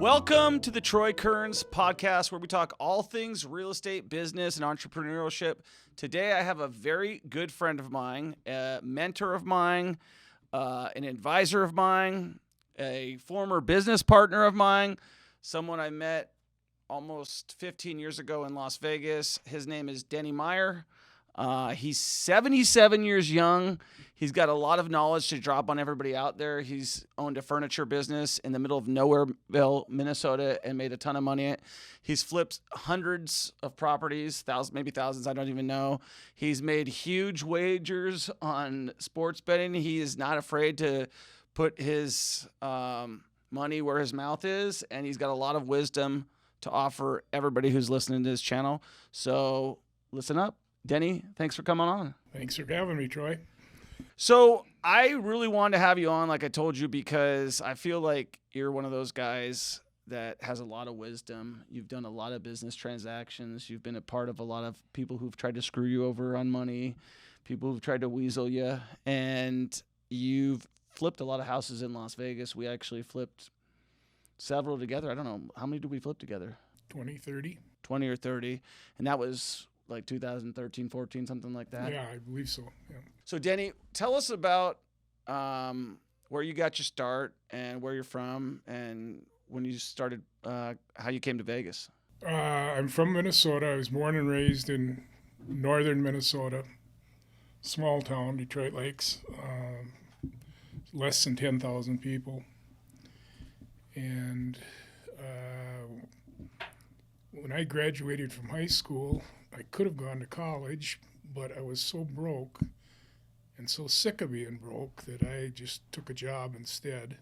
Welcome to the Troy Kearns podcast, where we talk all things real estate, business, and entrepreneurship. Today, I have a very good friend of mine, a mentor of mine, an advisor of mine, a former business partner of mine, someone I met almost 15 years ago in Las Vegas. His name is Denny Meyer. He's 77 years young. He's got a lot of knowledge to drop on everybody out there. He's owned a furniture business in the middle of Nowhereville, Minnesota, and made a ton of money. He's flipped hundreds of properties, maybe thousands, I don't even know. He's made huge wagers on sports betting. He is not afraid to put his money where his mouth is, and he's got a lot of wisdom to offer everybody who's listening to this channel. So listen up. Denny, thanks for coming on. Thanks for having me, Troy. So I really wanted to have you on, like I told you, because I feel like you're one of those guys that has a lot of wisdom. You've done a lot of business transactions. You've been a part of a lot of people who've tried to screw you over on money, people who've tried to weasel you, and you've flipped a lot of houses in Las Vegas. We actually flipped several together. I don't know. How many did we flip together? 20, 30. 20 or 30. And that was like 2013, 14, something like that. Yeah, I believe so. Yeah. So, Denny, tell us about where you got your start and where you're from and when you started, how you came to Vegas. I'm from Minnesota. I was born and raised in northern Minnesota, small town, Detroit Lakes, less than 10,000 people. And when I graduated from high school, I could have gone to college, but I was so broke and so sick of being broke that I just took a job instead.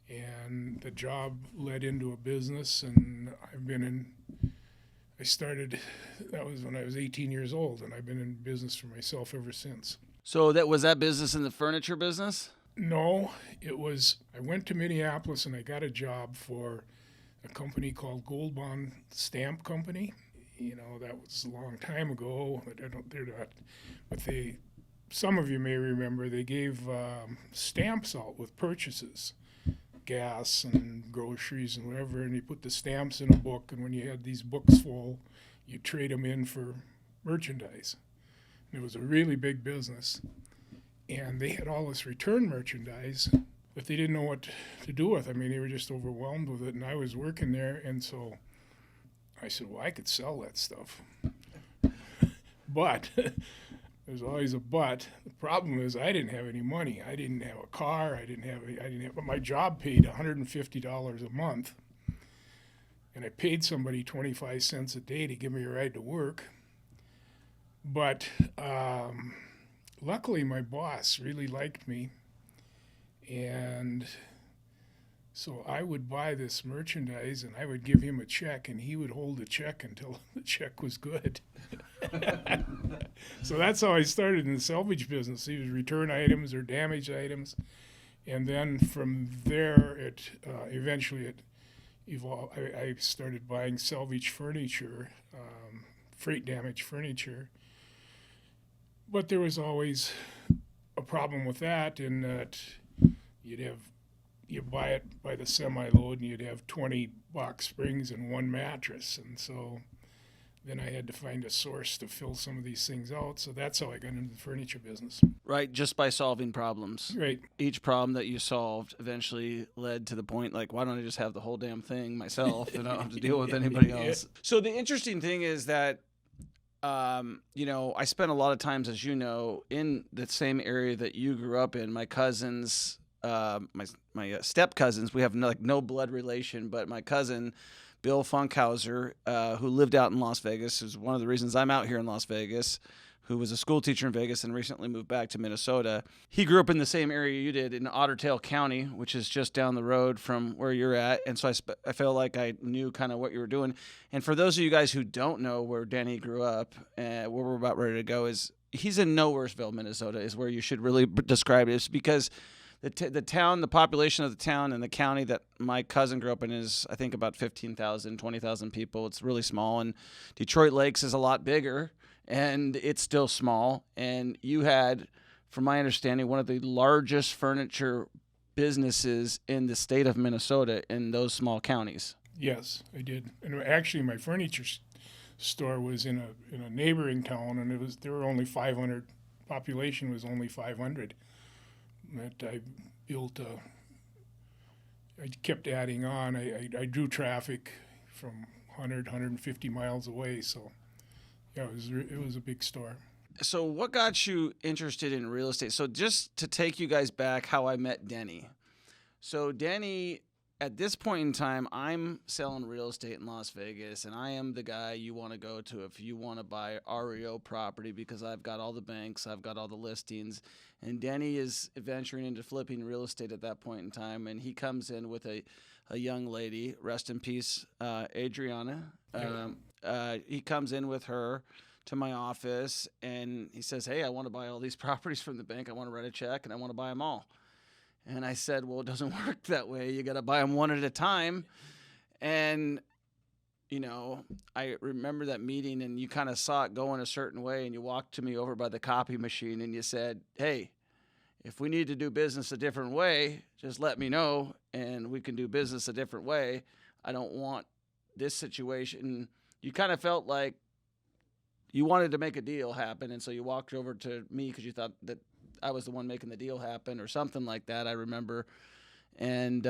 And the job led into a business, and I started, that was when I was 18 years old, and I've been in business for myself ever since. So was that business in the furniture business? No, I went to Minneapolis and I got a job for a company called Gold Bond Stamp Company. You know, that was a long time ago. Some of you may remember, they gave stamps out with purchases, gas and groceries and whatever, and you put the stamps in a book, and when you had these books full, you trade them in for merchandise. And it was a really big business. And they had all this return merchandise, but they didn't know what to do with it. I mean, they were just overwhelmed with it, and I was working there, and so I said, well, I could sell that stuff. But there's always a but. The problem is I didn't have any money. I didn't have a car. But my job paid $150 a month, and I paid somebody 25 cents a day to give me a ride to work. But luckily, my boss really liked me, and so I would buy this merchandise, and I would give him a check, and he would hold the check until the check was good. So that's how I started in the salvage business. He would return items or damaged items, and then from there, eventually it evolved. I started buying salvage furniture, freight damaged furniture. But there was always a problem with that, in that you buy it by the semi-load, and you'd have 20 box springs and one mattress. And so then I had to find a source to fill some of these things out. So that's how I got into the furniture business. Right, just by solving problems. Right. Each problem that you solved eventually led to the point, like, why don't I just have the whole damn thing myself and I don't have to deal with anybody else? Yeah. So the interesting thing is that I spent a lot of times, as you know, in the same area that you grew up in. My cousins, my step cousins, we have no blood relation, but my cousin, Bill Funkhauser, who lived out in Las Vegas, is one of the reasons I'm out here in Las Vegas, who was a school teacher in Vegas and recently moved back to Minnesota. He grew up in the same area you did in Otter Tail County, which is just down the road from where you're at. And so I feel like I knew kind of what you were doing. And for those of you guys who don't know where Denny grew up, where we're about ready to go, is he's in Nowhereville, Minnesota, is where you should really describe it. It's because the town, the population of the town and the county that my cousin grew up in is, I think, about 15,000, 20,000 people. It's really small. And Detroit Lakes is a lot bigger, and it's still small. And you had, from my understanding, one of the largest furniture businesses in the state of Minnesota in those small counties. Yes, I did. And actually, my furniture store was in a neighboring town, and there were only 500. Population was only 500. That I built. I kept adding on. I drew traffic from 100, 150 miles away. So, yeah, it was a big store. So what got you interested in real estate? So just to take you guys back, how I met Denny. So Denny, at this point in time, I'm selling real estate in Las Vegas, and I am the guy you want to go to if you want to buy REO property because I've got all the banks, I've got all the listings, and Denny is venturing into flipping real estate at that point in time, and he comes in with a young lady, rest in peace, Adriana. He comes in with her to my office, and he says, hey, I want to buy all these properties from the bank. I want to write a check, and I want to buy them all. And I said, well, it doesn't work that way. You got to buy them one at a time. And, you know, I remember that meeting, and you kind of saw it going a certain way, and you walked to me over by the copy machine, and you said, hey, if we need to do business a different way, just let me know, and we can do business a different way. I don't want this situation. You kind of felt like you wanted to make a deal happen, and so you walked over to me because you thought that I was the one making the deal happen or something like that, I remember. And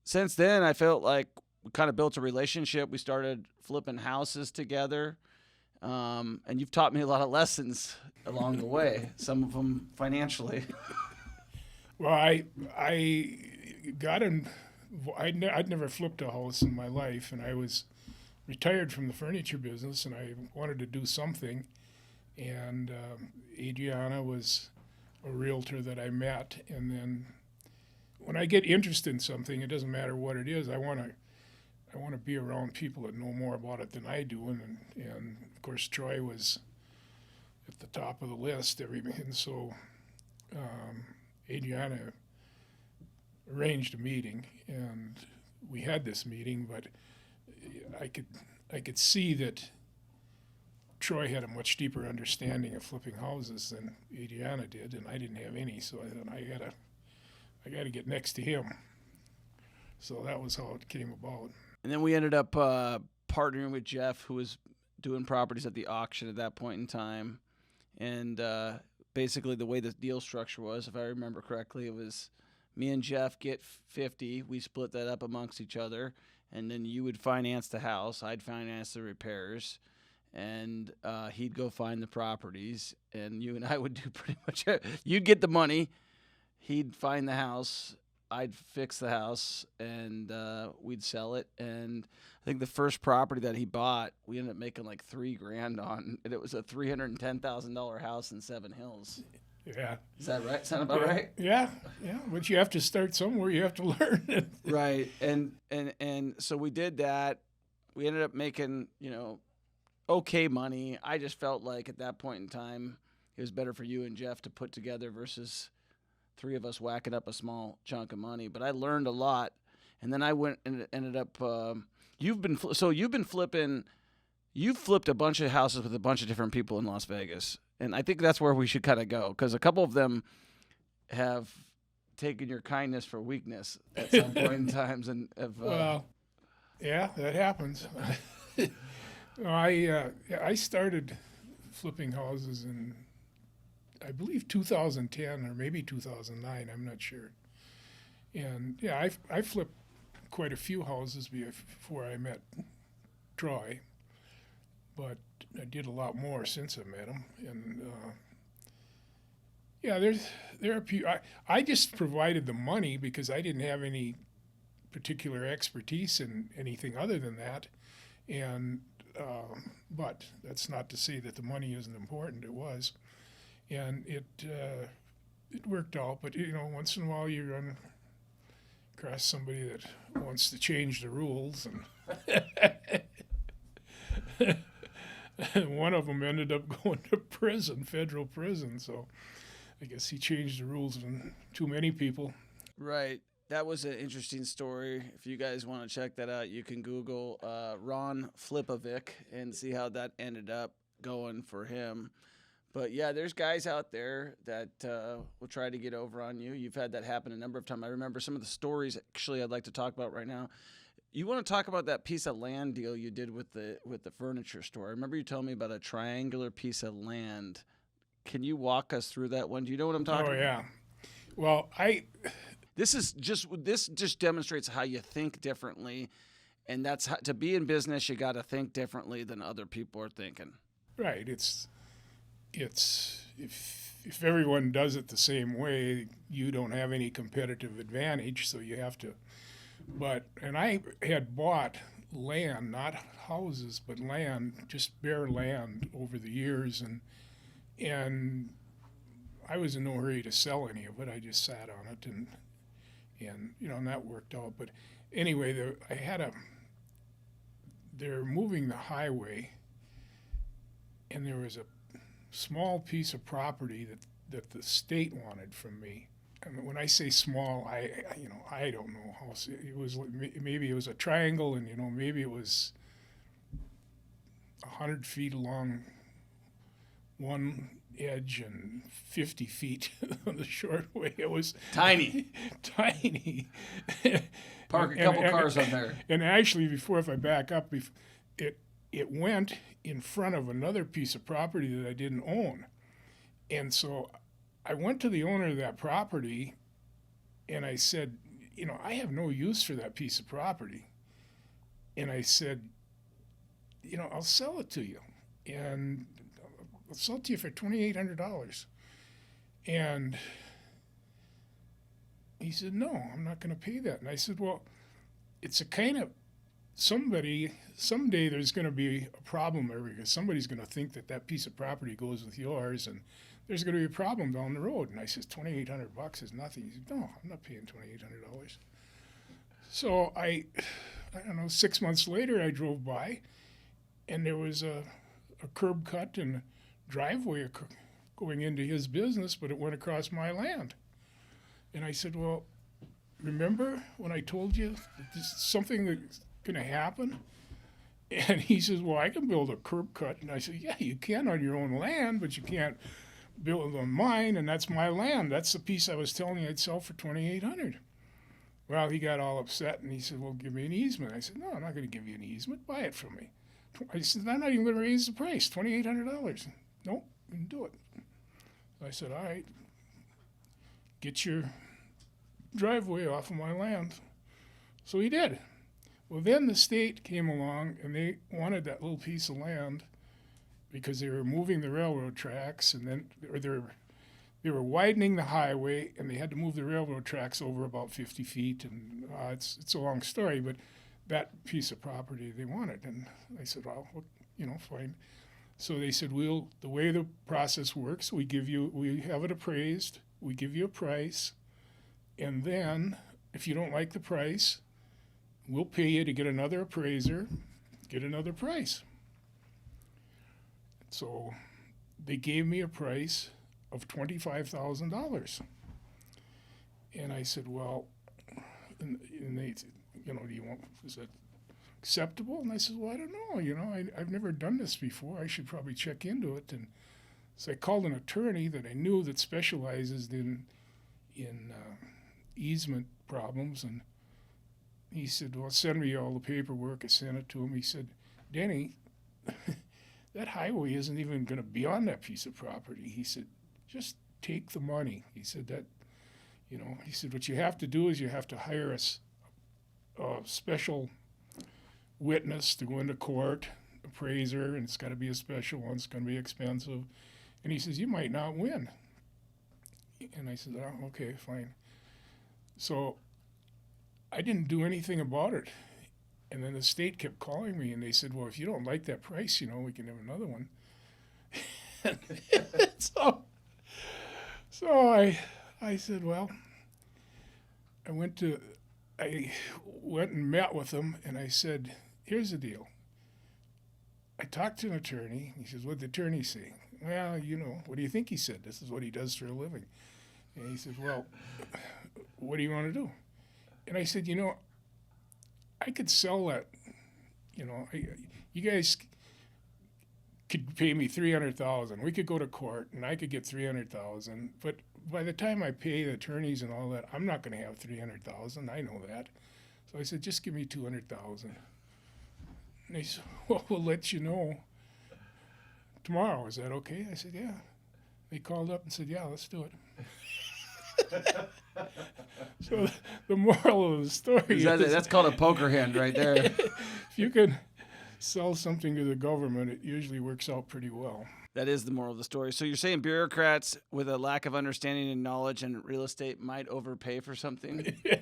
since then, I felt like we kind of built a relationship. We started flipping houses together, and you've taught me a lot of lessons along the way, some of them financially. Well, I got in. I'd never flipped a house in my life, and I was retired from the furniture business, and I wanted to do something. And Adriana was a realtor that I met, and then when I get interested in something, it doesn't matter what it is. I want to be around people that know more about it than I do, and of course Troy was at the top of the list. And so Adriana arranged a meeting, and we had this meeting, but I could see that Troy had a much deeper understanding of flipping houses than Adriana did, and I didn't have any. So I thought I got to get next to him. So that was how it came about. And then we ended up partnering with Jeff, who was doing properties at the auction at that point in time. And basically the way the deal structure was, if I remember correctly, it was me and Jeff get 50. We split that up amongst each other. And then you would finance the house. I'd finance the repairs. And he'd go find the properties. And you and I would do pretty much it. You'd get the money. He'd find the house. I'd fix the house, and we'd sell it. And I think the first property that he bought, we ended up making like $3,000 on, and it was a $310,000 house in Seven Hills. Yeah. Is that right? Sound about right? Yeah. But you have to start somewhere. You have to learn. Right. And so we did that. We ended up making, okay money. I just felt like at that point in time, it was better for you and Jeff to put together versus three of us whacking up a small chunk of money. But I learned a lot. And then I went and ended up, you've flipped a bunch of houses with a bunch of different people in Las Vegas. And I think that's where we should kind of go, because a couple of them have taken your kindness for weakness at some point in times. And have, well, yeah, that happens. I started flipping houses in, I believe, 2010 or maybe 2009. I'm not sure. And yeah, I flipped quite a few houses before I met Troy, but I did a lot more since I met him. And there are people. I just provided the money because I didn't have any particular expertise in anything other than that. And but that's not to say that the money isn't important. It was. And it worked out, but once in a while you run across somebody that wants to change the rules, and one of them ended up going to prison, federal prison. So I guess he changed the rules on too many people. Right. That was an interesting story. If you guys want to check that out, you can Google Ron Flipovic and see how that ended up going for him. But yeah, there's guys out there that will try to get over on you. You've had that happen a number of times. I remember some of the stories actually I'd like to talk about right now. You want to talk about that piece of land deal you did with the furniture store? I remember you telling me about a triangular piece of land. Can you walk us through that one? Do you know what I'm talking about? Oh yeah. Well, This just demonstrates how you think differently, and that's how, to be in business. You got to think differently than other people are thinking. right. It's if everyone does it the same way, you don't have any competitive advantage. So you have to. And I had bought land, not houses, but land, just bare land over the years, and I was in no hurry to sell any of it. I just sat on it, and and that worked out. But anyway, they're moving the highway, and there was a small piece of property that the state wanted from me. I mean, when I say small, I don't know how it was. Maybe it was a triangle, and maybe it was 100 feet along one edge and 50 feet on the short way. It was tiny. Park a couple cars on there. And actually, if I back up, it went in front of another piece of property that I didn't own. And so I went to the owner of that property and I said, I have no use for that piece of property. And I said, I'll sell it to you. And I'll sell it to you for $2,800. And he said, no, I'm not going to pay that. And I said, well, it's a kind of someday there's going to be a problem there because somebody's going to think that piece of property goes with yours, and there's going to be a problem down the road. And I said, $2,800 is nothing. He said, no, I'm not paying $2,800. So I don't know, 6 months later, I drove by, and there was a curb cut and a driveway going into his business, but it went across my land. And I said, well, remember when I told you that this is something that's going to happen? And he says, well, I can build a curb cut. And I said, yeah, you can on your own land, but you can't build on mine, and that's my land. That's the piece I was telling you I'd sell for $2,800. Well, he got all upset, and he said, well, give me an easement. I said, no, I'm not going to give you an easement. Buy it from me. I said, I'm not even going to raise the price, $2,800. Nope, you can do it. I said, all right, get your driveway off of my land. So he did. Well, then the state came along, and they wanted that little piece of land because they were moving the railroad tracks, and then they were widening the highway, and they had to move the railroad tracks over about 50 feet. And it's a long story, but that piece of property they wanted. And I said, well, fine. So they said, the way the process works, we have it appraised, we give you a price, and then if you don't like the price, we'll pay you to get another appraiser, get another price. So they gave me a price of $25,000. And I said, well, and they said, is that acceptable? And I said, well, I don't know. I've never done this before. I should probably check into it. And so I called an attorney that I knew that specializes in easement problems. And he said, well, send me all the paperwork. I sent it to him. He said, Denny, that highway isn't even going to be on that piece of property. He said, just take the money. He said he said, what you have to do is you have to hire a special witness to go into court, appraiser, and it's got to be a special one. It's going to be expensive. And he says, you might not win. And I said, oh, okay, fine. So I didn't do anything about it. And then the state kept calling me, and they said, well, if you don't like that price, we can have another one. So I said, well, I went and met with them, and I said, here's the deal. I talked to an attorney. He says, what'd the attorney say? Well, what do you think he said? This is what he does for a living. And he says, well, what do you want to do? And I said, I could sell that. You guys could pay me $300,000. We could go to court, and I could get $300,000. But by the time I pay the attorneys and all that, I'm not going to have $300,000. I know that. So I said, just give me $200,000. And they said, well, we'll let you know tomorrow. Is that okay? I said, yeah. They called up and said, yeah, let's do it. So the moral of the story is that's called a poker hand right there. If you can sell something to the government, it usually works out pretty well. That is the moral of the story. So you're saying bureaucrats with a lack of understanding and knowledge in real estate might overpay for something? Yeah.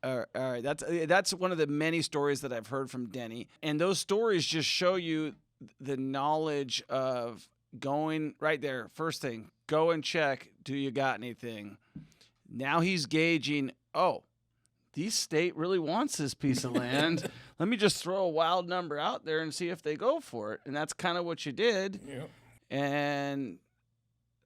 All right. That's one of the many stories that I've heard from Denny. And those stories just show you the knowledge of going right there. First thing, go and check, do you got anything? Now he's gauging, the state really wants this piece of land. Let me just throw a wild number out there and see if they go for it. And that's kind of what you did. Yeah. And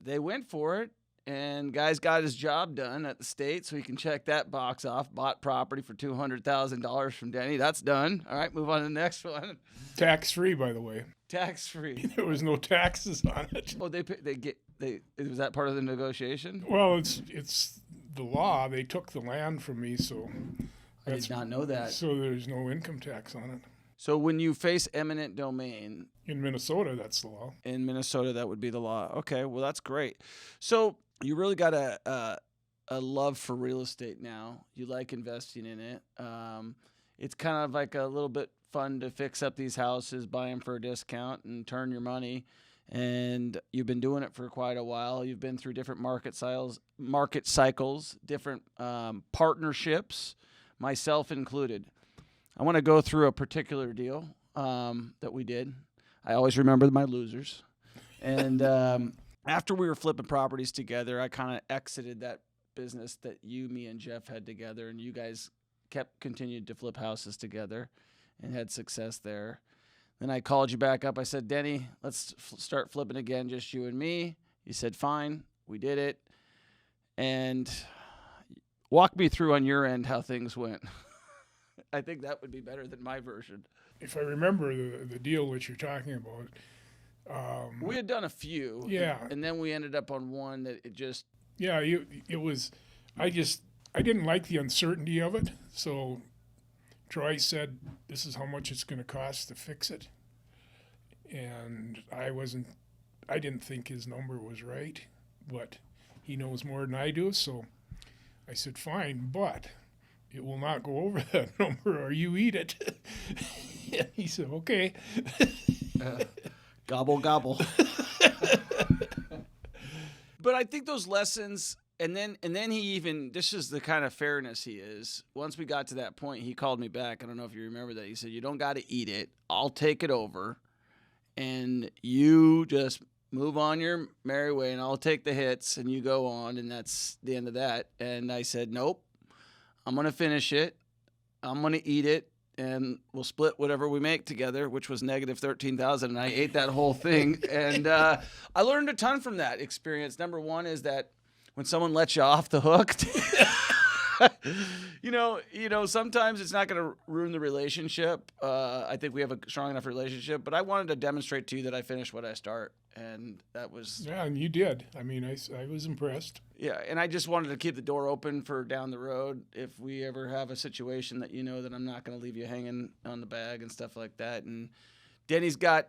they went for it. And guy's got his job done at the state, so he can check that box off. Bought property for $200,000 from Denny. That's done. All right, move on to the next one. Tax-free, by the way. Tax-free. There was no taxes on it. Oh, was that part of the negotiation? Well, it's the law. They took the land from me, so I did not know that. So there's no income tax on it. So when you face eminent domain in Minnesota, that's the law. In Minnesota, that would be the law. Okay, well that's great. So you really got a love for real estate now. You like investing in it. It's kind of like a little bit fun to fix up these houses, buy them for a discount, and turn your money. And you've been doing it for quite a while. You've been through different market cycles, different partnerships, myself included. I want to go through a particular deal that we did. I always remember my losers. And after we were flipping properties together, I kind of exited that business that me and Jeff had together, and you guys continued to flip houses together and had success there. Then I called you back up. I said, Denny, let's start flipping again, just you and me. You said, fine. We did it. And walk me through on your end how things went. I think that would be better than my version. If I remember the deal that you're talking about. We had done a few. Yeah. And then we ended up on one that it just. Yeah, it was. I didn't like the uncertainty of it. So Troy said, this is how much it's going to cost to fix it. And I didn't think his number was right, but he knows more than I do. So I said, fine, but it will not go over that number or you eat it. And he said, okay. Gobble, gobble. But I think those lessons, and then he even, this is the kind of fairness he is. Once we got to that point, he called me back. I don't know if you remember that. He said, you don't got to eat it. I'll take it over. And you just move on your merry way, and I'll take the hits, and you go on, and that's the end of that. And I said, nope, I'm going to finish it. I'm going to eat it, and we'll split whatever we make together, which was negative $13,000, and I ate that whole thing. And I learned a ton from that experience. Number one is that when someone lets you off the hook, you know, sometimes it's not going to ruin the relationship. I think we have a strong enough relationship, but I wanted to demonstrate to you that I finish what I start, and that was. Yeah, and you did. I mean, I was impressed. Yeah, and I just wanted to keep the door open for down the road if we ever have a situation that that I'm not going to leave you hanging on the bag and stuff like that. And Denny's got.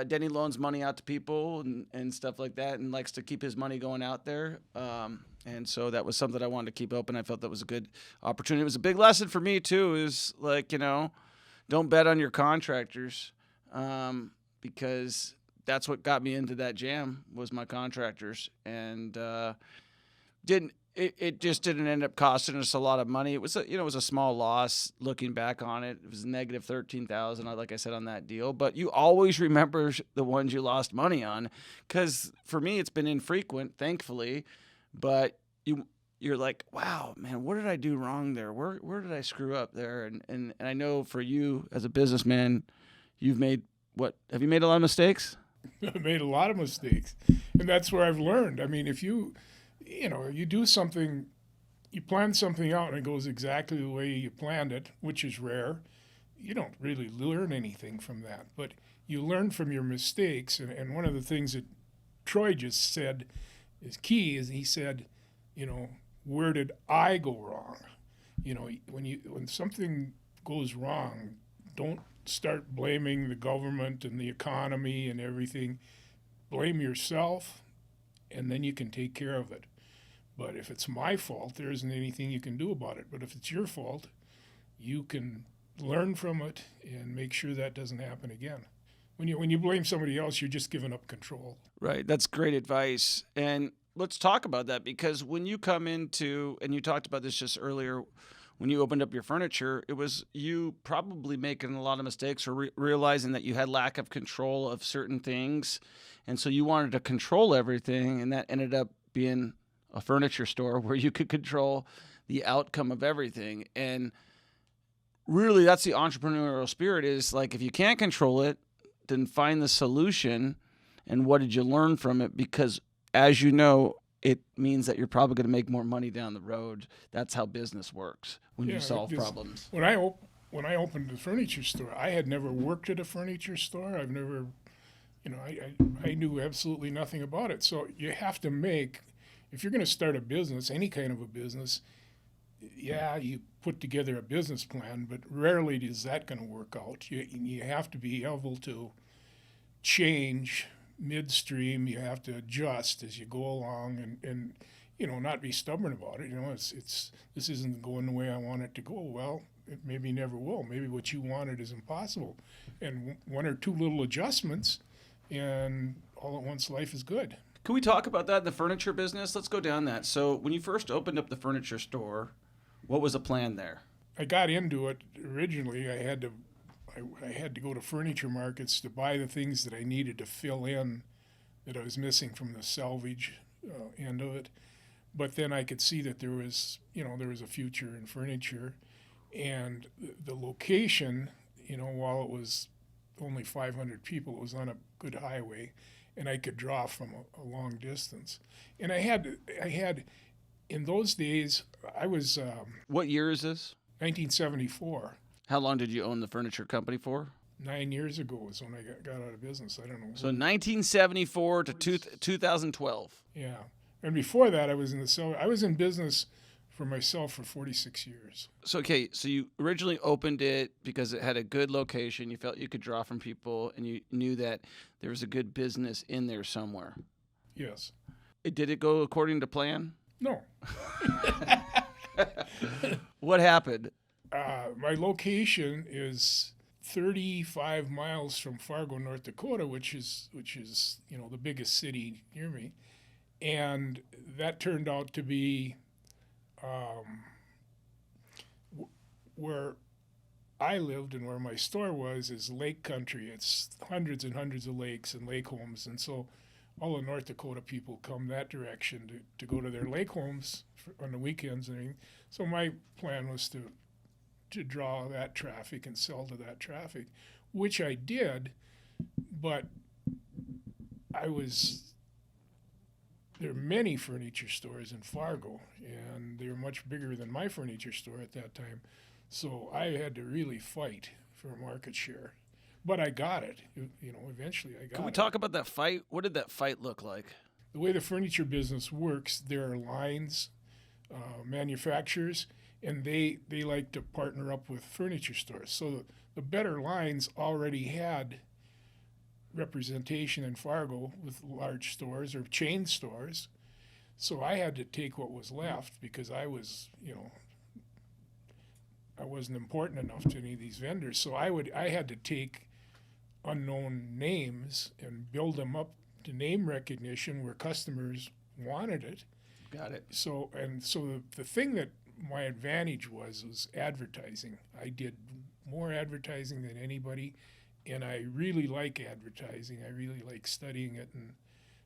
Denny loans money out to people and stuff like that and likes to keep his money going out there. And so that was something I wanted to keep open. I felt that was a good opportunity. It was a big lesson for me, too, is like, don't bet on your contractors because that's what got me into that jam was my contractors. And it just didn't end up costing us a lot of money. It was a small loss looking back on it. It was negative $13,000, like I said, on that deal. But you always remember the ones you lost money on, because for me it's been infrequent, thankfully. But you're like, wow, man, what did I do wrong there? Where did I screw up there? And I know for you as a businessman, you've made have you made a lot of mistakes? I've made a lot of mistakes, and that's where I've learned. I mean, if you do something, you plan something out and it goes exactly the way you planned it, which is rare, you don't really learn anything from that, but you learn from your mistakes. And one of the things that Troy just said is key is he said, where did I go wrong? When something goes wrong, don't start blaming the government and the economy and everything. Blame yourself, and then you can take care of it. But if it's my fault, there isn't anything you can do about it. But if it's your fault, you can learn from it and make sure that doesn't happen again. When you blame somebody else, you're just giving up control. Right. That's great advice. And let's talk about that, because when you come into, and you talked about this just earlier, when you opened up your furniture, it was you probably making a lot of mistakes or realizing that you had lack of control of certain things. And so you wanted to control everything, and that ended up being a furniture store where you could control the outcome of everything. And really, that's the entrepreneurial spirit, is like, if you can't control it, then find the solution. And what did you learn from it? Because as you know, it means that you're probably going to make more money down the road. That's how business works when you solve problems. When I opened the furniture store, I had never worked at a furniture store. I've never, I knew absolutely nothing about it. So you have to make, if you're going to start a business, any kind of a business, you put together a business plan, but rarely is that going to work out. You have to be able to change midstream. You have to adjust as you go along, and not be stubborn about it. This isn't going the way I want it to go. Well, it maybe never will. Maybe what you wanted is impossible, and one or two little adjustments, and all at once life is good. Can we talk about that in the furniture business? Let's go down that. So when you first opened up the furniture store, what was the plan there? I got into it originally. I had to go to furniture markets to buy the things that I needed to fill in that I was missing from the salvage end of it. But then I could see that there was a future in furniture, and the location, while it was only 500 people, it was on a good highway, and I could draw from a long distance. And I had in those days, I was. What year is this? 1974. How long did you own the furniture company for? 9 years ago was when I got out of business. I don't know. So 1974 to 2012. Yeah, and before that, I was in business for myself for 46 years. So so you originally opened it because it had a good location. You felt you could draw from people, and you knew that there was a good business in there somewhere. Yes. Did it go according to plan? No. What happened? My location is 35 miles from Fargo, North Dakota, which is the biggest city near me, and that turned out to be where I lived and where my store was is lake country. It's hundreds and hundreds of lakes and lake homes, and so all the North Dakota people come that direction to go to their lake homes on the weekends and everything. So my plan was to draw that traffic and sell to that traffic, which I did, but there are many furniture stores in Fargo, and they were much bigger than my furniture store at that time. So I had to really fight for a market share. But I got it. Eventually I got it. Can we talk about that fight? What did that fight look like? The way the furniture business works, there are lines, manufacturers, and they like to partner up with furniture stores. So the better lines already had representation in Fargo with large stores or chain stores. So I had to take what was left because I wasn't important enough to any of these vendors. So I had to take unknown names and build them up to name recognition where customers wanted it. Got it. So the thing that my advantage was advertising. I did more advertising than anybody, and I really like advertising. I really like studying it, and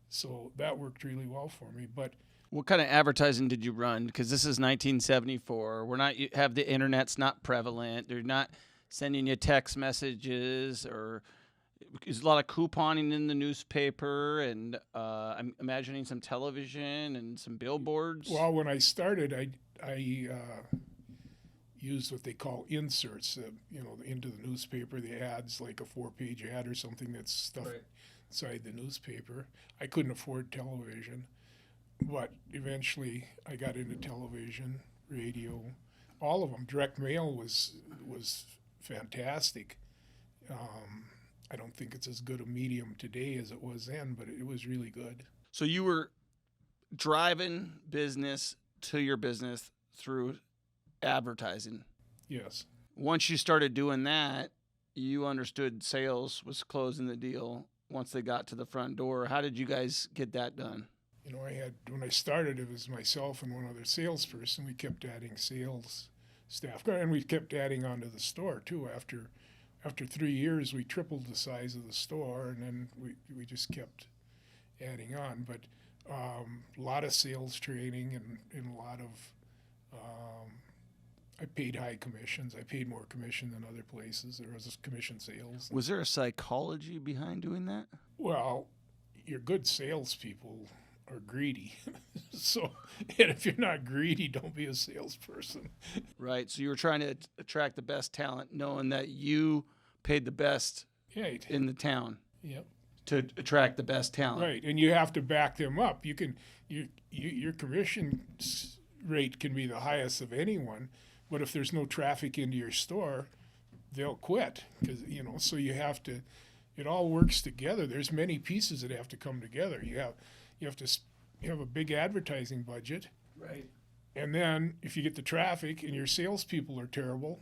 so that worked really well for me. But what kind of advertising did you run? Because this is 1974. The internet's not prevalent. They're not sending you text messages, or there's a lot of couponing in the newspaper, and I'm imagining some television and some billboards. Well, when I started, I used what they call inserts, into the newspaper, the ads, like a 4-page ad or something that's stuffed inside the newspaper. I couldn't afford television, but eventually I got into television, radio, all of them. Direct mail was fantastic. I don't think it's as good a medium today as it was then, but it was really good. So you were driving business to your business through advertising. Yes. Once you started doing that, you understood sales was closing the deal once they got to the front door. How did you guys get that done? When I started, it was myself and one other salesperson. We kept adding sales staff, and we kept adding onto the store too. After 3 years, we tripled the size of the store, and then we just kept adding on. But a lot of sales training and a lot of I paid high commissions. I paid more commission than other places. There was commission sales. Was there a psychology behind doing that? Well, your good salespeople are greedy. So, and if you're not greedy, don't be a salesperson. Right. So you were trying to attract the best talent, knowing that you paid the best in the town. Yep. To attract the best talent. Right, and you have to back them up. Your commission rate can be the highest of anyone, but if there's no traffic into your store, they'll quit. Because so you have to. It all works together. There's many pieces that have to come together. You have a big advertising budget, right? And then if you get the traffic and your salespeople are terrible,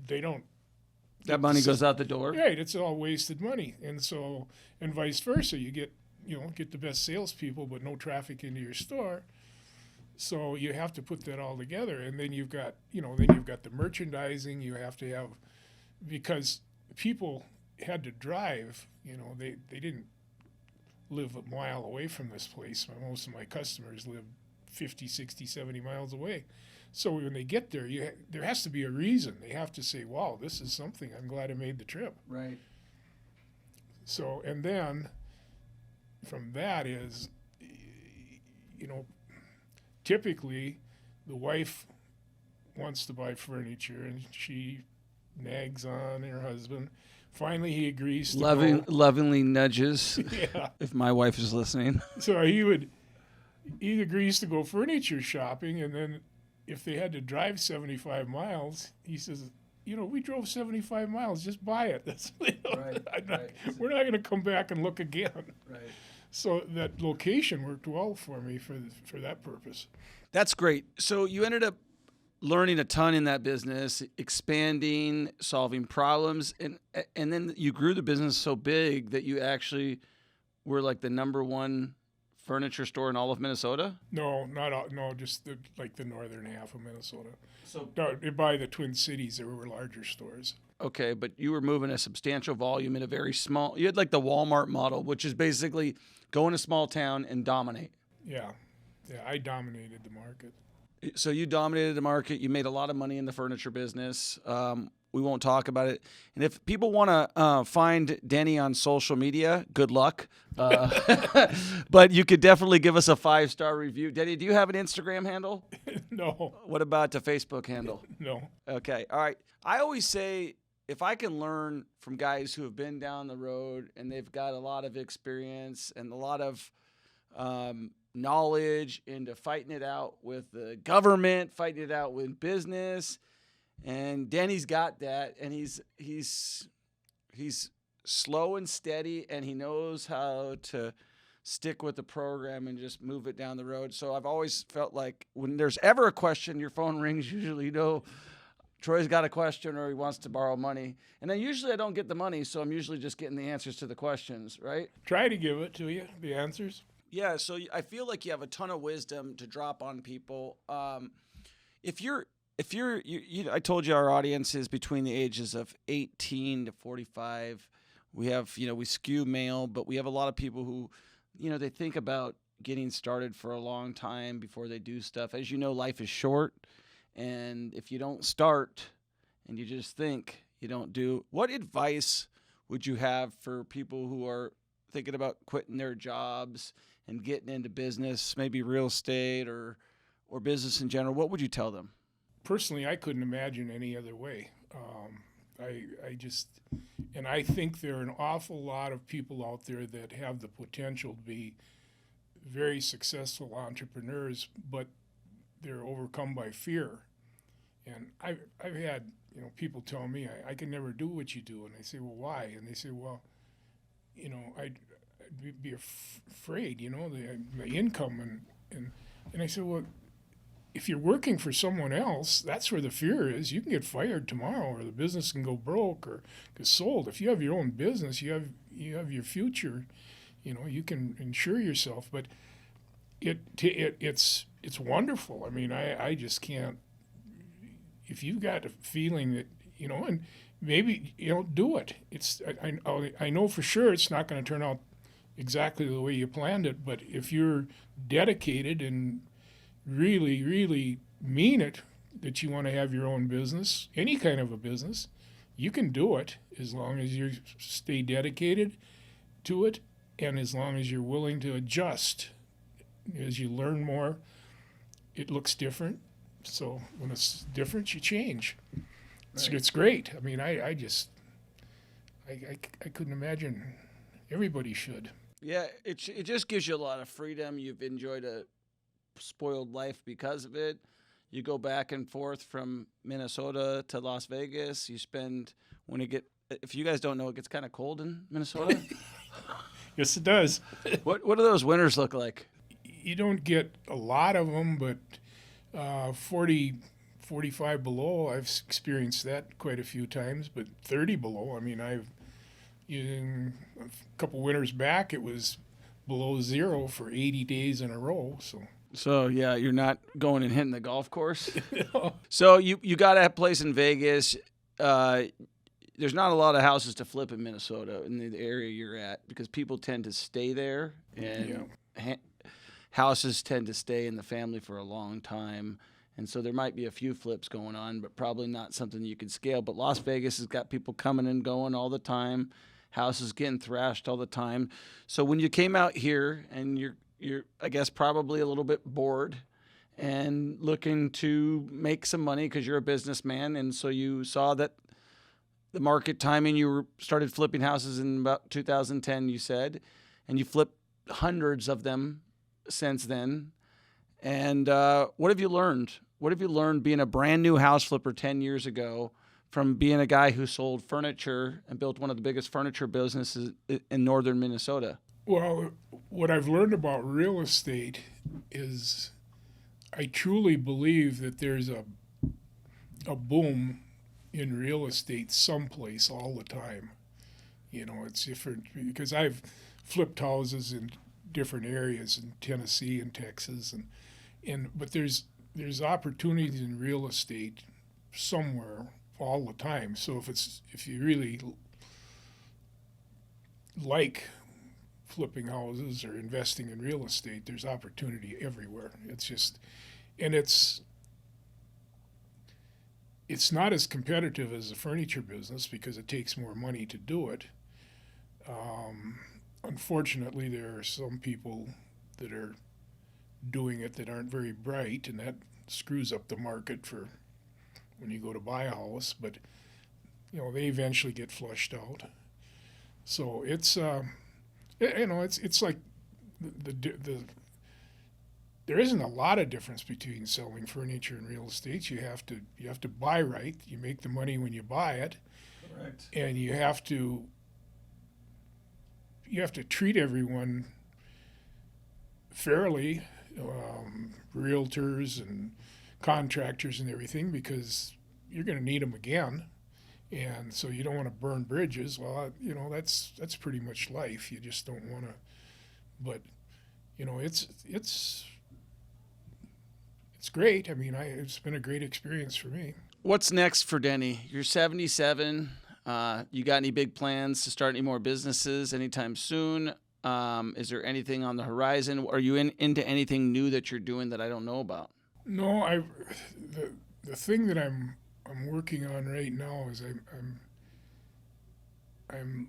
they don't. That money goes out the door. Right, it's all wasted money, and vice versa. You get the best salespeople, but no traffic into your store. So you have to put that all together, and then you've got the merchandising. You have to have, because people had to drive. They didn't live a mile away from this place. Most of my customers live 50, 60, 70 miles away. So when they get there, there has to be a reason. They have to say, wow, this is something. I'm glad I made the trip. Right. So, and then from that is, typically the wife wants to buy furniture and she nags on her husband. Finally, he agrees to go. Lovingly nudges. Yeah. If my wife is listening. So he agrees to go furniture shopping, and then if they had to drive 75 miles, he says, we drove 75 miles, just buy it. That's We're not going to come back and look again. Right. So that location worked well for me for that purpose. That's great. So you ended up learning a ton in that business, expanding, solving problems, and then you grew the business so big that you actually were like the number one furniture store in all of Minnesota? No, not all, no, just the northern half of Minnesota. So by the Twin Cities, there were larger stores. Okay, but you were moving a substantial volume in a very small. You had like the Walmart model, which is basically go in a small town and dominate. Yeah, I dominated the market. So you dominated the market. You made a lot of money in the furniture business. We won't talk about it. And if people want to find Denny on social media, good luck. But you could definitely give us a 5-star review. Denny, do you have an Instagram handle? No. What about a Facebook handle? No. Okay. All right. I always say if I can learn from guys who have been down the road and they've got a lot of experience and a lot of knowledge into fighting it out with the government, fighting it out with business. And Denny's got that, and he's slow and steady, and he knows how to stick with the program and just move it down the road. So I've always felt like when there's ever a question, your phone rings, usually Troy's got a question or he wants to borrow money. And then usually I don't get the money, so I'm usually just getting the answers to the questions, right? Try to give it to you, the answers. Yeah, so I feel like you have a ton of wisdom to drop on people. I told you our audience is between the ages of 18 to 45. We have, we skew male, but we have a lot of people who, they think about getting started for a long time before they do stuff. As you know, life is short. And if you don't start and you just think, you don't do, what advice would you have for people who are thinking about quitting their jobs and getting into business, maybe real estate or business in general? What would you tell them? personally, I couldn't imagine any other way. I just, and I think there are an awful lot of people out there that have the potential to be very successful entrepreneurs, but they're overcome by fear. And I've had people tell me I can never do what you do, and I say, well, why? And they say, well, I'd be afraid, the income and I said, well, if you're working for someone else, that's where the fear is. You can get fired tomorrow, or the business can go broke or get sold. If you have your own business, you have your future. You can insure yourself. But it's wonderful. I mean, I just can't. If you've got a feeling that and maybe do it. I know for sure it's not going to turn out exactly the way you planned it. But if you're dedicated and really, really mean it, that you want to have your own business, any kind of a business, you can do it as long as you stay dedicated to it and as long as you're willing to adjust. As you learn more, it looks different. So when it's different, you change. Right. It's great. I mean, I couldn't imagine. Everybody should. Yeah, it just gives you a lot of freedom. You've enjoyed a spoiled life because of it. You go back and forth from Minnesota to Las Vegas. You spend if you guys don't know, it gets kind of cold in Minnesota. Yes, it does. What do those winters look like? You don't get a lot of them, but 40, 45 below, I've experienced that quite a few times. But 30 below, I mean, a couple winters back, it was below zero for 80 days in a row. So yeah, you're not going and hitting the golf course. No. So you got a place in Vegas. There's not a lot of houses to flip in Minnesota in the area you're at because people tend to stay there, and houses tend to stay in the family for a long time. And so there might be a few flips going on, but probably not something you can scale. But Las Vegas has got people coming and going all the time. Houses getting thrashed all the time. So when you came out here and you're I guess probably a little bit bored and looking to make some money because you're a businessman, and so you saw that the market timing, you started flipping houses in about 2010, you said, and you flipped hundreds of them since then. And what have you learned? What have you learned being a brand new house flipper 10 years ago from being a guy who sold furniture and built one of the biggest furniture businesses in northern Minnesota? Well, what I've learned about real estate is I truly believe that there's a boom in real estate someplace all the time. It's different because I've flipped houses in different areas in Tennessee and Texas, but there's opportunities in real estate somewhere all the time. So if you really like flipping houses or investing in real estate, there's opportunity everywhere. It's not as competitive as the furniture business because it takes more money to do it. Unfortunately, there are some people that are doing it that aren't very bright, and that screws up the market for when you go to buy a house. But they eventually get flushed out. So it's it's like there isn't a lot of difference between selling furniture and real estate. You have to buy right. You make the money when you buy it. Correct. And you have to treat everyone fairly, realtors and contractors and everything, because you're going to need them again. And so you don't want to burn bridges. Well, that's pretty much life. You just don't want to. But it's great. I mean, it's been a great experience for me. What's next for Denny? You're 77. You got any big plans to start any more businesses anytime soon? Is there anything on the horizon? Are you into anything new that you're doing that I don't know about? No, the thing that I'm working on right now is I'm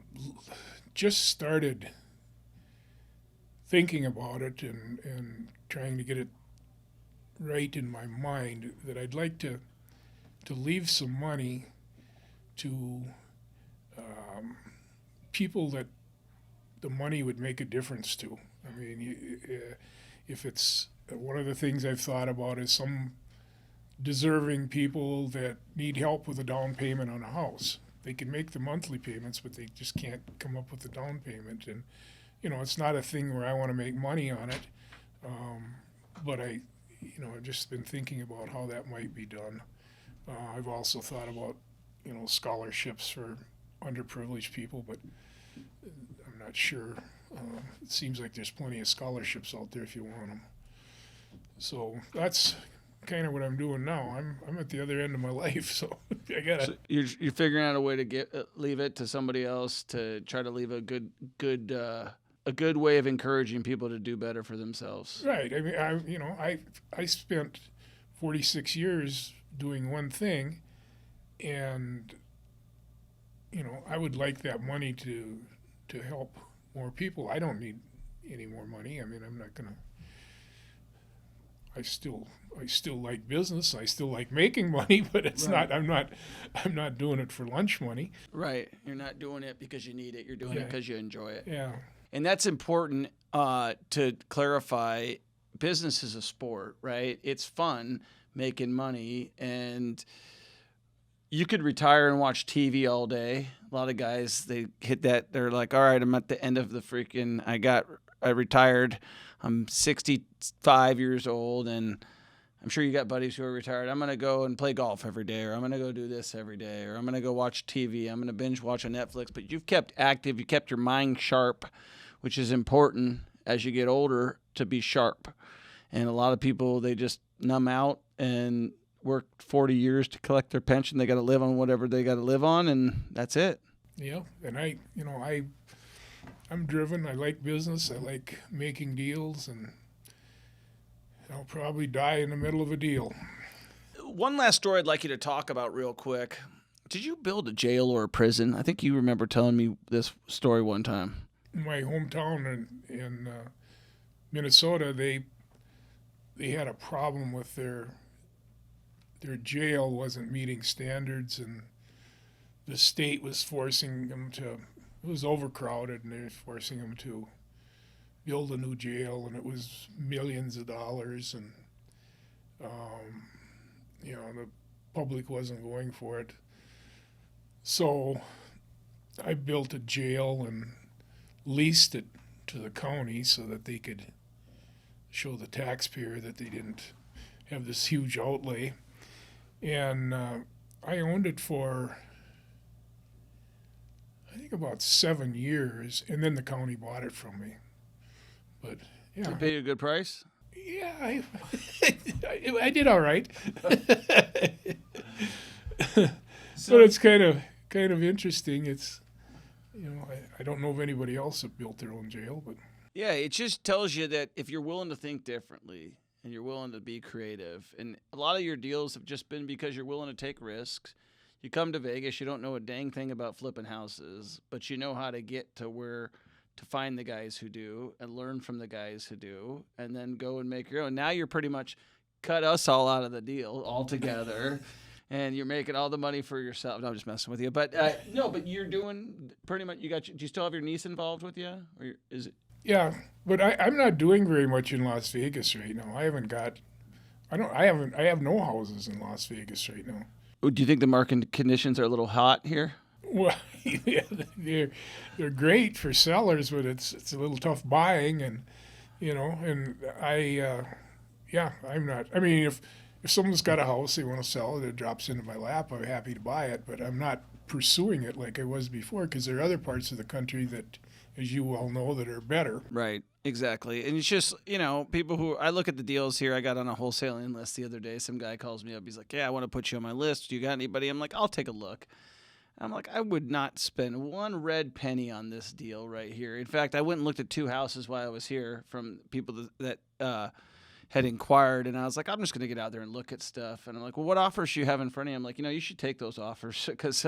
just started thinking about it and trying to get it right in my mind that I'd like to leave some money to people that the money would make a difference to. I mean, if it's one of the things I've thought about is some deserving people that need help with a down payment on a house. They can make the monthly payments, but they just can't come up with the down payment. And, it's not a thing where I want to make money on it. But I've just been thinking about how that might be done. I've also thought about, scholarships for underprivileged people, but I'm not sure. It seems like there's plenty of scholarships out there if you want them. So that's kind of what I'm doing now. I'm at the other end of my life, so I gotta. So you're figuring out a way to leave it to somebody else to try to leave a good way of encouraging people to do better for themselves. Right. I mean, I spent 46 years doing one thing, and I would like that money to help more people. I don't need any more money. I mean, I'm not gonna. I still like business. I still like making money, but it's Right. not. I'm not doing it for lunch money. Right. You're not doing it because you need it. You're doing it because you enjoy it. Yeah. And that's important to clarify. Business is a sport, right? It's fun making money, and you could retire and watch TV all day. A lot of guys, they hit that. They're like, all right, I'm at the end of the freaking, I retired. I'm 65 years old, and I'm sure you got buddies who are retired. I'm going to go and play golf every day, or I'm going to go do this every day, or I'm going to go watch TV. I'm going to binge watch on Netflix. But you've kept active. You kept your mind sharp, which is important as you get older to be sharp. And a lot of people, they just numb out and work 40 years to collect their pension. They got to live on whatever they got to live on, and that's it. Yeah, and I'm driven. I like business. I like making deals, and I'll probably die in the middle of a deal. One last story I'd like you to talk about real quick. Did you build a jail or a prison? I think you remember telling me this story one time. In my hometown in Minnesota, they had a problem with their jail wasn't meeting standards, and the state was forcing them to. It was overcrowded, and they were forcing them to build a new jail, and it was millions of dollars, and the public wasn't going for it. So I built a jail and leased it to the county so that they could show the taxpayer that they didn't have this huge outlay. And I owned it for, I think, about 7 years, and then the county bought it from me. But yeah, Did they pay you a good price? yeah, I did all right. But it's kind of interesting. It's I don't know of anybody else that built their own jail, but Yeah, it just tells you that if you're willing to think differently and you're willing to be creative, and a lot of your deals have just been because you're willing to take risks. You come to Vegas, you don't know a dang thing about flipping houses, but you know how to get to where to find the guys who do and learn from the guys who do, and then go and make your own. Now you're pretty much cut us all out of the deal altogether. And you're making all the money for yourself. No, I'm just messing with you. But no, but you're doing pretty much. Do you still have your niece involved with you, or is it? yeah. But I'm not doing very much in Las Vegas right now. I have no houses in Las Vegas right now. Do you think the market conditions are a little hot here? Well, yeah, they're great for sellers, but it's a little tough buying, and I'm not. I mean, if someone's got a house they want to sell it, it drops into my lap, I'm happy to buy it, but I'm not pursuing it like I was before, because there are other parts of the country that, as you well know, that are better. Right, exactly. And it's just, people who, I look at the deals here. I got on a wholesaling list the other day. Some guy calls me up. He's like, yeah, I want to put you on my list. Do you got anybody? I'm like, I'll take a look. I'm like, I would not spend one red penny on this deal right here. In fact, I went and looked at 2 houses while I was here from people that had inquired, and I was like, I'm just going to get out there and look at stuff. And I'm like, well, what offers do you have in front of you? I'm like, you should take those offers because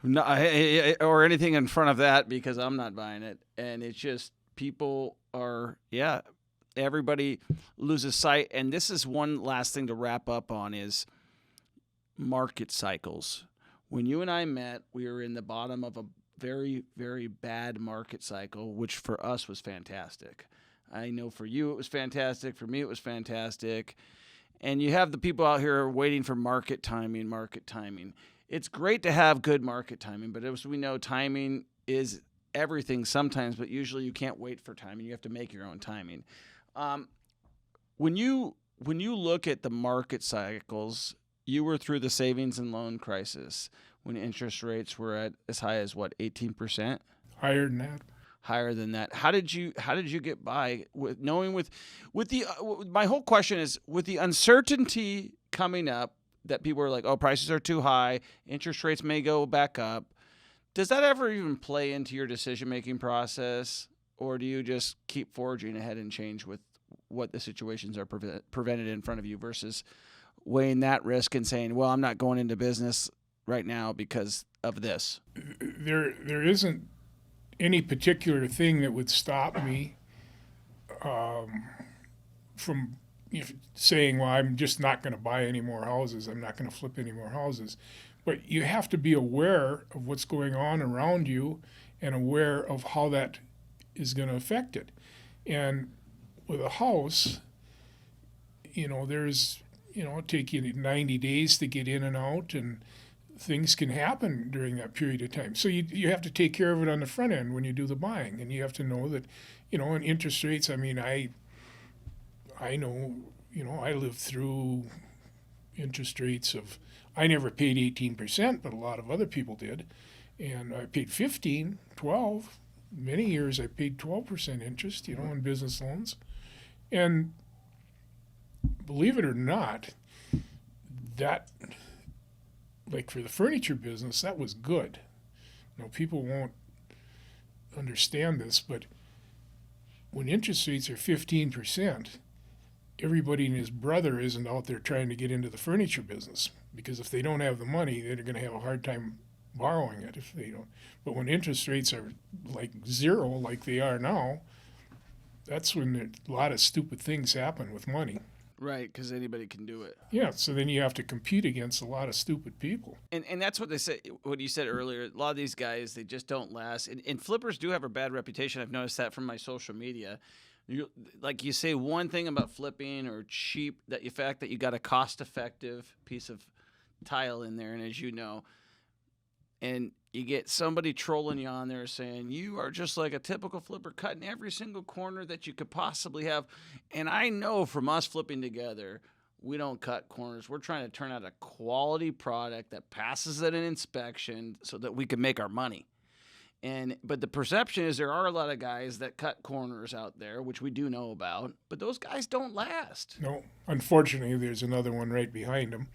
or anything in front of that, because I'm not buying it. And it's just people are, everybody loses sight. And this is one last thing to wrap up on is market cycles. When you and I met, we were in the bottom of a very, very bad market cycle, which for us was fantastic. I know for you it was fantastic. For me it was fantastic. And you have the people out here waiting for market timing, market timing. It's great to have good market timing, but as we know, timing is everything sometimes, but usually you can't wait for timing. You have to make your own timing. When you look at the market cycles, you were through the savings and loan crisis when interest rates were at as high as what, 18%? Higher than that. Higher than that. How did you get by with knowing with the my whole question is, with the uncertainty coming up that people are like, oh, prices are too high, interest rates may go back up. Does that ever even play into your decision-making process, or do you just keep forging ahead and change with what the situations are prevented in front of you versus weighing that risk and saying, well, I'm not going into business right now because of this? There isn't any particular thing that would stop me from saying, well, I'm just not going to buy any more houses. I'm not going to flip any more houses. But you have to be aware of what's going on around you and aware of how that is going to affect it. And with a house, there's, it takes you 90 days to get in and out, and things can happen during that period of time. So you have to take care of it on the front end when you do the buying, and you have to know that, in interest rates, I mean, I know, I lived through interest rates of, I never paid 18%, but a lot of other people did. And I paid 15, 12. Many years I paid 12% interest, on business loans. And believe it or not, that, like for the furniture business, that was good. Now, people won't understand this, but when interest rates are 15%, everybody and his brother isn't out there trying to get into the furniture business, because if they don't have the money, they're going to have a hard time borrowing it if they don't. But when interest rates are like zero, like they are now, that's when a lot of stupid things happen with money. Right, because anybody can do it. Yeah, so then you have to compete against a lot of stupid people. And that's what they said, what you said earlier. A lot of these guys, they just don't last. And flippers do have a bad reputation. I've noticed that from my social media. You say one thing about flipping or cheap, that the fact that you got a cost-effective piece of tile in there, and as you know, and you get somebody trolling you on there saying, you are just like a typical flipper, cutting every single corner that you could possibly have. And I know from us flipping together, we don't cut corners. We're trying to turn out a quality product that passes an inspection so that we can make our money. But the perception is there are a lot of guys that cut corners out there, which we do know about, but those guys don't last. No, unfortunately, there's another one right behind them.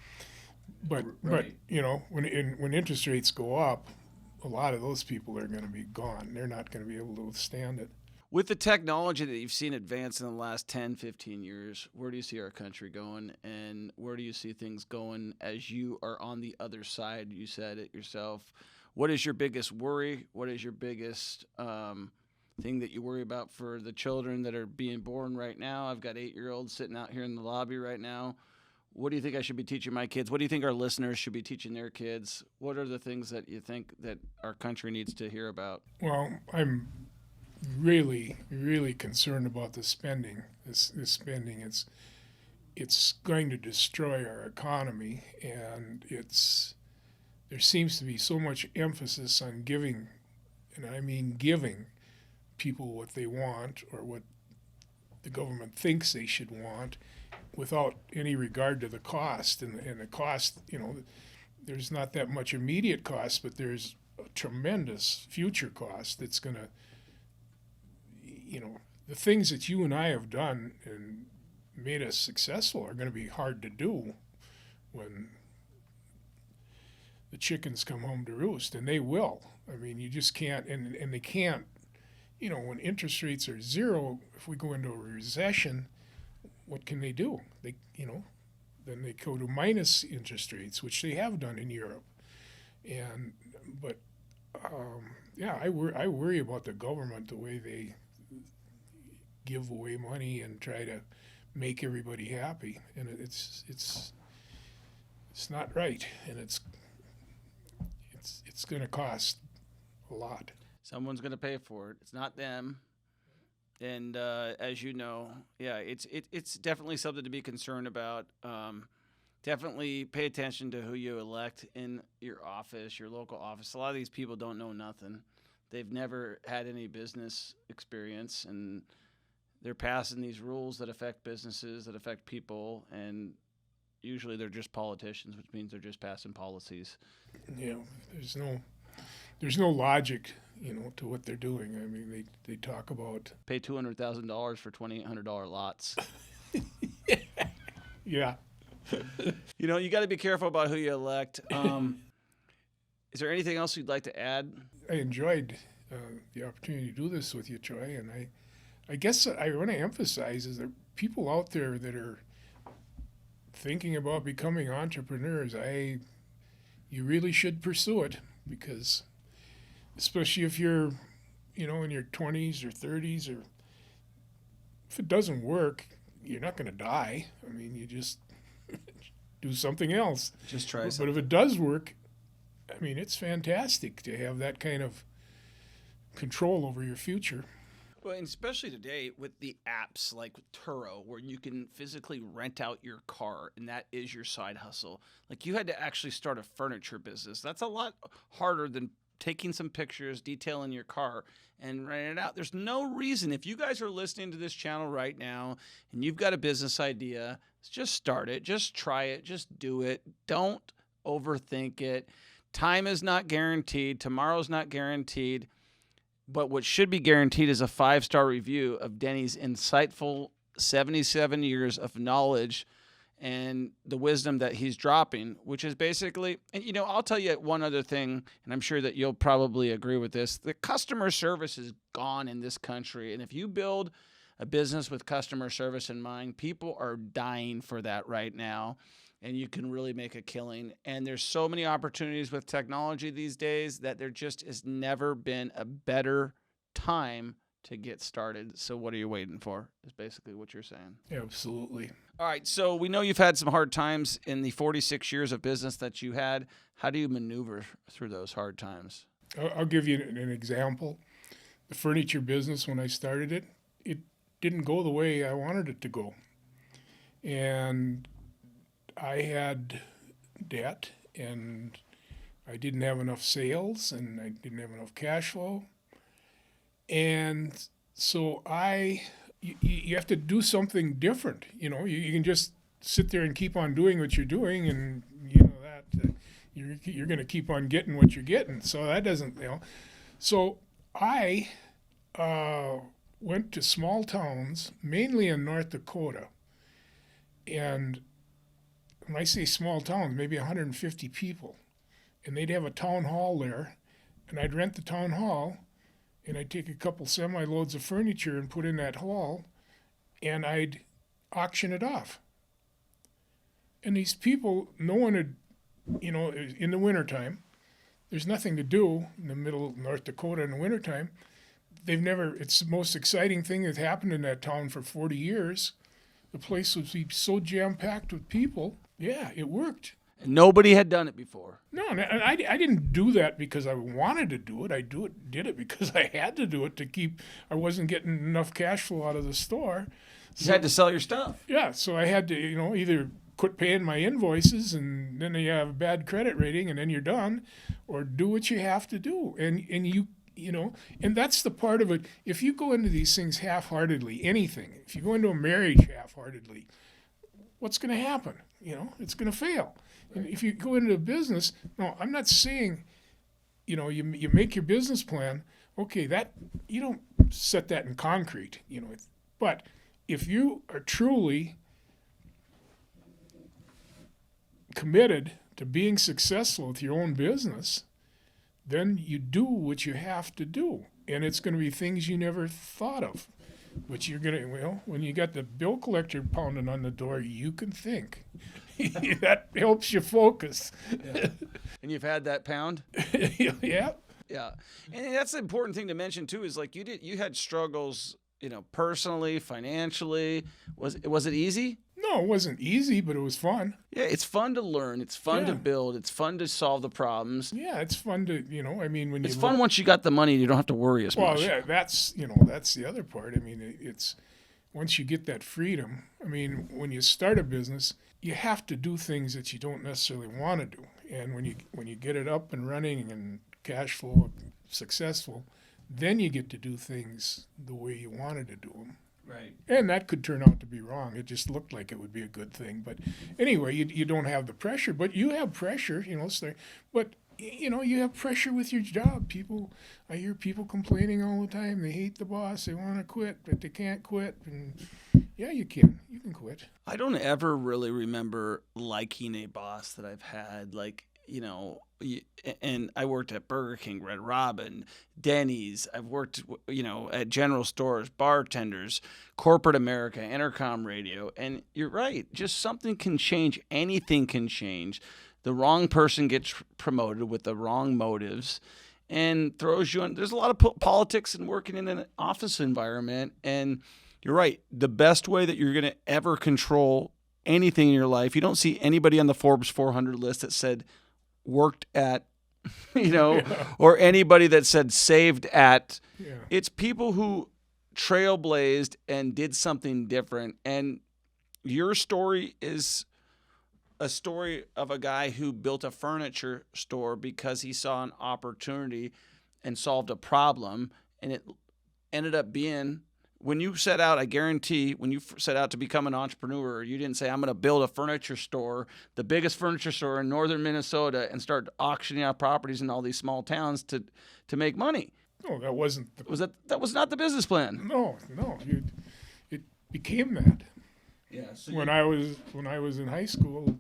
But Right. when interest rates go up, a lot of those people are going to be gone. They're not going to be able to withstand it. With the technology that you've seen advance in the last 10, 15 years, where do you see our country going, and where do you see things going as you are on the other side? You said it yourself. What is your biggest worry? What is your biggest thing that you worry about for the children that are being born right now? I've got 8-year-olds sitting out here in the lobby right now. What do you think I should be teaching my kids? What do you think our listeners should be teaching their kids? What are the things that you think that our country needs to hear about? Well, I'm really, really concerned about the spending. This spending, it's going to destroy our economy, and there seems to be so much emphasis on giving, and I mean giving people what they want or what the government thinks they should want, without any regard to the cost. And the cost, there's not that much immediate cost, but there's a tremendous future cost that's going to, the things that you and I have done and made us successful are going to be hard to do when the chickens come home to roost, and they will. I mean, you just can't, and they can't, when interest rates are zero, if we go into a recession, what can they do? Then they go to minus interest rates, which they have done in Europe. I worry about the government, the way they give away money and try to make everybody happy, and it's It's not right, and it's going to cost a lot. Someone's going to pay for it. It's not them. And as you know, yeah, it's definitely something to be concerned about. Definitely pay attention to who you elect in your office, your local office. A lot of these people don't know nothing. They've never had any business experience, and they're passing these rules that affect businesses, that affect people, and usually they're just politicians, which means they're just passing policies. You know, there's no logic, to what they're doing. I mean, they talk about pay $200,000 for $2,800 lots. Yeah. You got to be careful about who you elect. Is there anything else you'd like to add? I enjoyed the opportunity to do this with you, Troy, and I guess I want to emphasize is there people out there that are thinking about becoming entrepreneurs. You really should pursue it, because especially if you're, in your 20s or 30s, or if it doesn't work, you're not going to die. I mean, you just do something else. Just try something. But if it does work, I mean, it's fantastic to have that kind of control over your future. Well, and especially today with the apps like Turo, where you can physically rent out your car, and that is your side hustle. Like, you had to actually start a furniture business. That's a lot harder than taking some pictures, detailing your car, and renting it out. There's no reason, if you guys are listening to this channel right now and you've got a business idea, just start it. Just try it. Just do it. Don't overthink it. Time is not guaranteed. Tomorrow's not guaranteed. But what should be guaranteed is a 5-star review of Denny's insightful 77 years of knowledge and the wisdom that he's dropping, which is basically, and I'll tell you one other thing, and I'm sure that you'll probably agree with this. The customer service is gone in this country. And if you build a business with customer service in mind, people are dying for that right now. And you can really make a killing. And there's so many opportunities with technology these days that there just has never been a better time to get started. So what are you waiting for, is basically what you're saying. Absolutely. All right, so we know you've had some hard times in the 46 years of business that you had. How do you maneuver through those hard times? I'll give you an example. The furniture business, when I started it, it didn't go the way I wanted it to go. And I had debt, and I didn't have enough sales, and I didn't have enough cash flow. And so you have to do something different. You can just sit there and keep on doing what you're doing, and you're going to keep on getting what you're getting. So that doesn't, So I went to small towns, mainly in North Dakota, and when I say small towns, maybe 150 people, and they'd have a town hall there, and I'd rent the town hall, and I'd take a couple semi-loads of furniture and put in that hall, and I'd auction it off. And these people, no one had, in the wintertime, there's nothing to do in the middle of North Dakota in the wintertime. It's the most exciting thing that's happened in that town for 40 years. The place would be so jam-packed with people. Yeah, it worked. And nobody had done it before. No, and I didn't do that because I wanted to do it. I did it because I had to do it I wasn't getting enough cash flow out of the store. You had to sell your stuff. Yeah, so I had to, either quit paying my invoices, and then you have a bad credit rating, and then you're done, or do what you have to do. And and that's the part of it. If you go into these things half-heartedly, anything, if you go into a marriage half-heartedly, what's going to happen? It's going to fail. Right. And if you go into a business, no, I'm not saying, you make your business plan, okay, that you don't set that in concrete, but if you are truly committed to being successful with your own business, then you do what you have to do. And it's going to be things you never thought of. But you're going to, when you got the bill collector pounding on the door, you can think. That helps you focus. Yeah. And you've had that pound? Yeah. Yeah. And that's the important thing to mention, too, is like you had struggles personally, financially? Was it easy? No, it wasn't easy, but it was fun. Yeah, it's fun to learn. It's fun to Yeah. build. It's fun to solve the problems. Yeah, it's fun to, when It's you fun once you got the money and you don't have to worry as well, much. yeah, that's the other part. I mean, it's once you get that freedom. I mean, when you start a business, you have to do things that you don't necessarily want to do. And when you get it up and running and cash flow successful, then you get to do things the way you wanted to do them. Right. And that could turn out to be wrong. It just looked like it would be a good thing. But anyway, you don't have the pressure, but you have pressure, but you have pressure with your job. I hear people complaining all the time. They hate the boss. They want to quit, but they can't quit. And yeah, you can quit. I don't ever really remember liking a boss that I've had. Like, and I worked at Burger King, Red Robin, Denny's. I've worked, at general stores, bartenders, corporate America, intercom radio. And you're right. Just something can change. Anything can change. The wrong person gets promoted with the wrong motives and throws you in. There's a lot of politics and working in an office environment. And you're right. The best way that you're going to ever control anything in your life, you don't see anybody on the Forbes 400 list that said worked at, or anybody that said saved at. Yeah. It's people who trailblazed and did something different. And your story is a story of a guy who built a furniture store because he saw an opportunity and solved a problem. And it ended up being, when you set out, I guarantee, when you set out to become an entrepreneur, you didn't say, I'm going to build a furniture store, the biggest furniture store in northern Minnesota, and start auctioning out properties in all these small towns to make money. No, that wasn't. That was not the business plan. No. It became that. Yeah. So when I was in high school,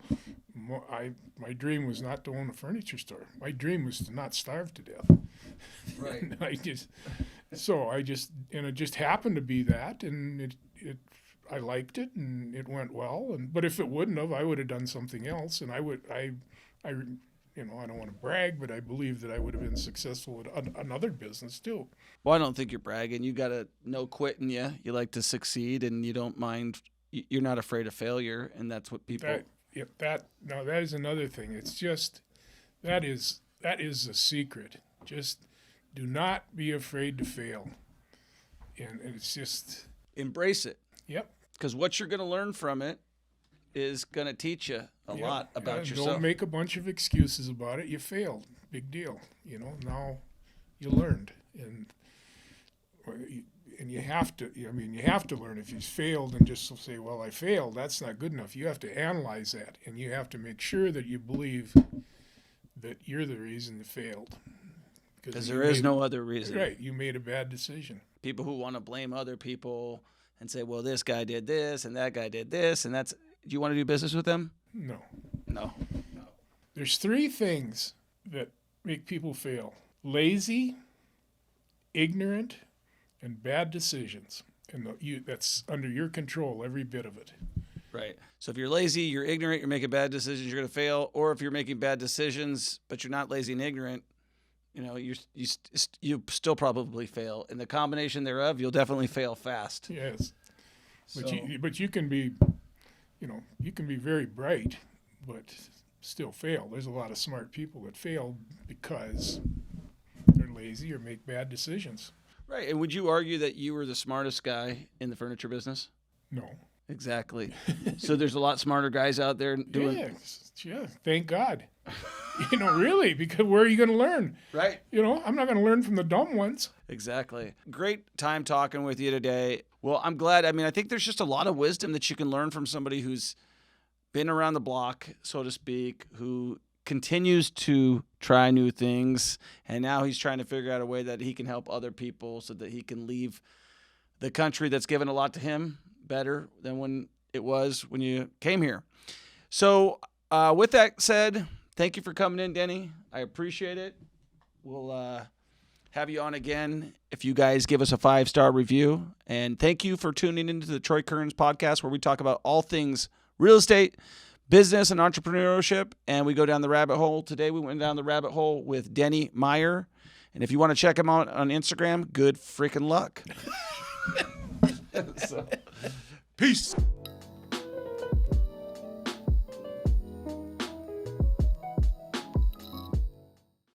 my dream was not to own a furniture store. My dream was to not starve to death. Right. And it just happened to be that, and I liked it, and it went well. But if it wouldn't have, I would have done something else, and I don't want to brag, but I believe that I would have been successful at another business too. Well, I don't think you're bragging. You got no quit in you. You like to succeed, and you don't mind. You're not afraid of failure, and that's what people. That is another thing. It's just that is a secret. Just do not be afraid to fail, and it's just embrace it. Yep. Because what you're going to learn from it is going to teach you a lot about yourself. Don't make a bunch of excuses about it. You failed. Big deal. Now you learned, and you have to. You have to learn. If you failed and just say, "Well, I failed," that's not good enough. You have to analyze that, and you have to make sure that you believe that you're the reason you failed. Because there is no other reason. Right. You made a bad decision. People who want to blame other people and say, well, this guy did this and that guy did this, and that's. Do you want to do business with them? No. There's 3 things that make people fail: lazy, ignorant, and bad decisions. And that's under your control, every bit of it. Right. So if you're lazy, you're ignorant, you're making bad decisions, you're going to fail. Or if you're making bad decisions, but you're not lazy and ignorant, you still probably fail. In the combination thereof, you'll definitely fail fast. Yes. But you can be, you can be very bright, but still fail. There's a lot of smart people that fail because they're lazy or make bad decisions. Right. And would you argue that you were the smartest guy in the furniture business? No. Exactly. So there's a lot smarter guys out there doing. Yeah. Thank God. Really, because where are you going to learn? Right. I'm not going to learn from the dumb ones. Exactly. Great time talking with you today. Well, I'm glad. I think there's just a lot of wisdom that you can learn from somebody who's been around the block, so to speak, who continues to try new things. And now he's trying to figure out a way that he can help other people so that he can leave the country that's given a lot to him better than when it was when you came here. So with that said, thank you for coming in, Denny. I appreciate it. We'll have you on again if you guys give us a 5-star review. And thank you for tuning into the Troy Kearns podcast, where we talk about all things real estate, business, and entrepreneurship. And we go down the rabbit hole. Today we went down the rabbit hole with Denny Meyer. And if you want to check him out on Instagram, good freaking luck. So, peace.